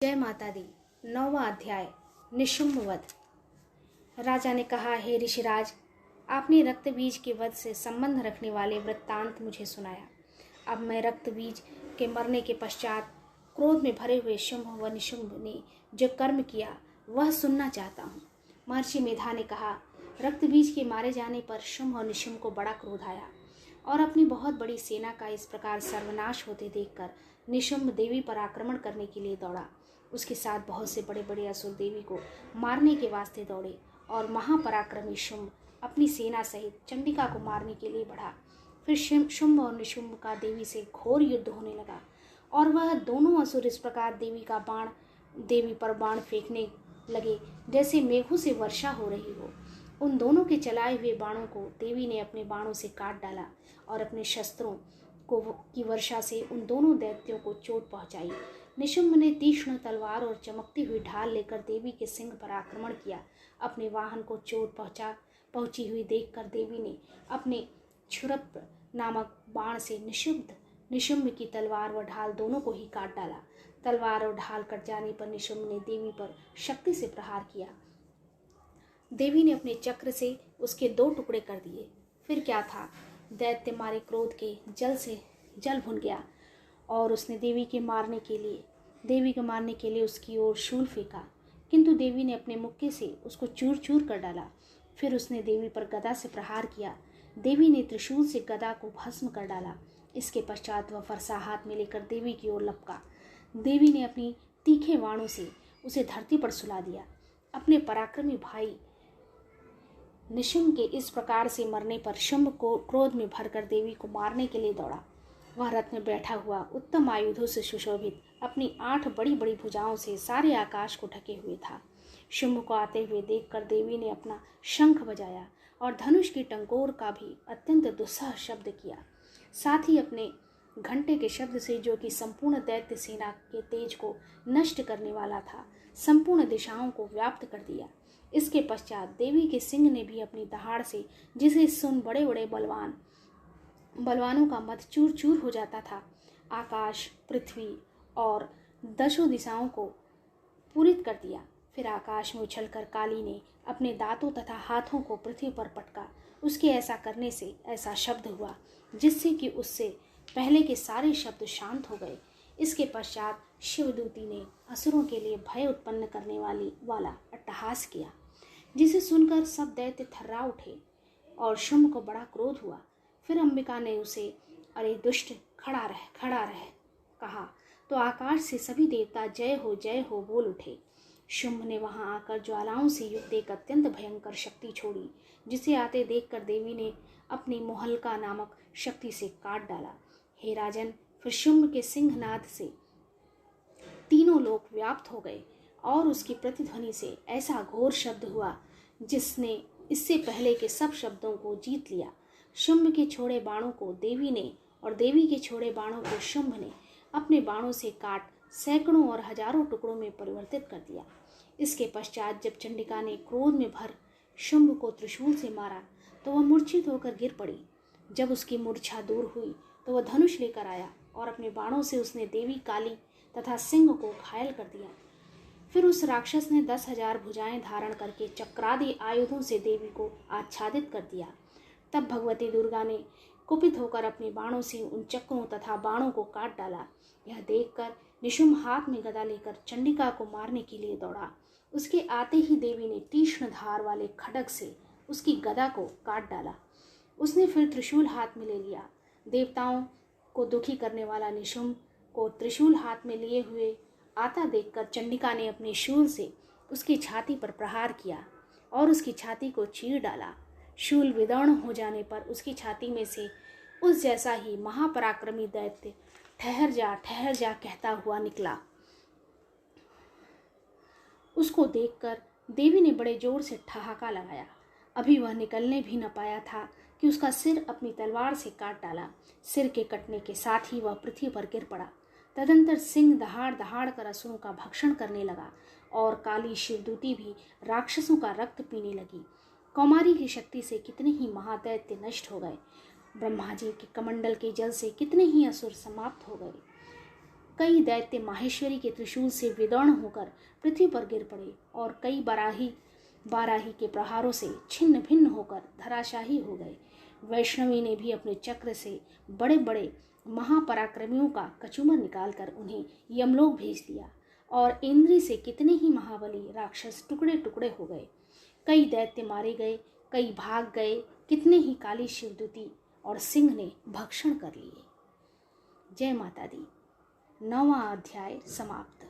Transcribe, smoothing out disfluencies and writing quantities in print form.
जय माता दी। 9वां अध्याय निशुम्भ वध। राजा ने कहा, हे ऋषिराज, आपने रक्त बीज के वध से संबंध रखने वाले वृत्तांत मुझे सुनाया। अब मैं रक्त बीज के मरने के पश्चात क्रोध में भरे हुए शुंभ व निशुंभ ने जो कर्म किया वह सुनना चाहता हूँ। महर्षि मेधा ने कहा, रक्त बीज के मारे जाने पर शुंभ और निशुंभ को बड़ा क्रोध आया और अपनी बहुत बड़ी सेना का इस प्रकार सर्वनाश होते देखकर निशुंभ देवी पर आक्रमण करने के लिए दौड़ा। उसके साथ बहुत से बड़े बड़े असुर देवी को मारने के वास्ते दौड़े और महापराक्रमी शुंभ अपनी सेना सहित चंडिका को मारने के लिए बढ़ा। फिर शुंभ और निशुंभ का देवी से घोर युद्ध होने लगा और वह दोनों असुर इस प्रकार देवी पर बाण फेंकने लगे जैसे मेघों से वर्षा हो रही हो। उन दोनों के चलाए हुए बाणों को देवी ने अपने बाणों से काट डाला और अपने शस्त्रों की वर्षा से उन दोनों दैत्यों को चोट पहुंचाई। निशुंभ ने तीक्ष्ण तलवार और चमकती हुई ढाल लेकर देवी के सिंह पर आक्रमण किया। अपने वाहन को चोट पहुंची हुई देखकर देवी ने अपने छुरप नामक बाण से निशुंभ की तलवार व ढाल दोनों को ही काट डाला। तलवार और ढाल कट जाने पर निशुंभ ने देवी पर शक्ति से प्रहार किया। देवी ने अपने चक्र से उसके 2 टुकड़े कर दिए। फिर क्या था, दैत्य मारे क्रोध के जल से जल भुन गया और उसने देवी के मारने के लिए उसकी ओर शूल फेंका, किंतु देवी ने अपने मुक्के से उसको चूर चूर कर डाला। फिर उसने देवी पर गदा से प्रहार किया। देवी ने त्रिशूल से गदा को भस्म कर डाला। इसके पश्चात वह फरसा हाथ में लेकर देवी की ओर लपका। देवी ने अपनी तीखे बाणों से उसे धरती पर सुला दिया। अपने पराक्रमी भाई निशुंभ के इस प्रकार से मरने पर शुंभ को क्रोध में भरकर देवी को मारने के लिए दौड़ा। वह रथ में बैठा हुआ उत्तम आयुधों से सुशोभित अपनी 8 बड़ी बड़ी भुजाओं से सारे आकाश को ढके हुए था। शुंभ को आते हुए देखकर देवी ने अपना शंख बजाया और धनुष की टंकोर का भी अत्यंत दुस्सह शब्द किया। साथ ही अपने घंटे के शब्द से, जो कि संपूर्ण दैत्य सेना के तेज को नष्ट करने वाला था, संपूर्ण दिशाओं को व्याप्त कर दिया। इसके पश्चात देवी के सिंह ने भी अपनी दहाड़ से, जिसे सुन बड़े बड़े बलवानों का मत चूर चूर हो जाता था, आकाश, पृथ्वी और 10 दिशाओं को पूरित कर दिया। फिर आकाश में उछलकर काली ने अपने दांतों तथा हाथों को पृथ्वी पर पटका। उसके ऐसा करने से ऐसा शब्द हुआ जिससे कि उससे पहले के सारे शब्द शांत हो गए। इसके पश्चात शिवदूती ने असुरों के लिए भय उत्पन्न करने वाला अट्टहास किया, जिसे सुनकर सब दैत्य थर्रा उठे और शुंभ को बड़ा क्रोध हुआ। फिर अंबिका ने उसे, अरे दुष्ट, खड़ा रह कहा तो आकाश से सभी देवता जय हो बोल उठे। शुंभ ने वहां आकर ज्वालाओं से युक्त एक अत्यंत भयंकर शक्ति छोड़ी, जिसे आते देखकर देवी ने अपनी मोहल्का नामक शक्ति से काट डाला। हे राजन, फिर शुंभ के सिंहनाद से तीनों लोक व्याप्त हो गए और उसकी प्रतिध्वनि से ऐसा घोर शब्द हुआ जिसने इससे पहले के सब शब्दों को जीत लिया। शुंभ के छोड़े बाणों को देवी ने और देवी के छोड़े बाणों को शुंभ ने अपने बाणों से काट सैकड़ों और हजारों टुकड़ों में परिवर्तित कर दिया। इसके पश्चात जब चंडिका ने क्रोध में भर शुंभ को त्रिशूल से मारा तो वह मूर्छित होकर गिर पड़ी। जब उसकी मूर्छा दूर हुई तो वह धनुष लेकर आया और अपने बाणों से उसने देवी, काली तथा सिंह को घायल कर दिया। फिर उस राक्षस ने 10,000 भुजाएं धारण करके चक्रादि आयुधों से देवी को आच्छादित कर दिया। तब भगवती दुर्गा ने कुपित होकर अपने बाणों से उन चक्रों तथा बाणों को काट डाला। यह देखकर निशुंभ हाथ में गदा लेकर चंडिका को मारने के लिए दौड़ा। उसके आते ही देवी ने तीक्ष्ण धार वाले खड्ग से उसकी गदा को काट डाला। उसने फिर त्रिशूल हाथ में ले लिया। देवताओं को दुखी करने वाला निशुंभ को त्रिशूल हाथ में लिए हुए आता देखकर चंडिका ने अपने शूल से उसकी छाती पर प्रहार किया और उसकी छाती को चीर डाला। शूल विदर्ण हो जाने पर उसकी छाती में से उस जैसा ही महापराक्रमी दैत्य ठहर जा कहता हुआ निकला। उसको देखकर देवी ने बड़े जोर से ठहाका लगाया। अभी वह निकलने भी न पाया था कि उसका सिर अपनी तलवार से काट डाला। सिर के कटने के साथ ही वह पृथ्वी पर गिर पड़ा। तदंतर सिंह दहाड़ कर असुरों का भक्षण करने लगा और काली शिवदूती भी राक्षसों का रक्त पीने लगी। कौमारी की शक्ति से कितने ही महादैत्य नष्ट हो गए। ब्रह्मा जी के कमंडल के जल से कितने ही असुर समाप्त हो गए। कई दैत्य माहेश्वरी के त्रिशूल से विदर्ण होकर पृथ्वी पर गिर पड़े और कई बाराही के प्रहारों से छिन्न भिन्न होकर धराशाही हो गए। वैष्णवी ने भी अपने चक्र से बड़े बड़े महापराक्रमियों का कचूमर निकालकर उन्हें यमलोक भेज दिया और इंद्री से कितने ही महाबली राक्षस टुकड़े टुकड़े हो गए। कई दैत्य मारे गए, कई भाग गए, कितने ही काली शिवदूती और सिंह ने भक्षण कर लिए। जय माता दी। 9वां अध्याय समाप्त।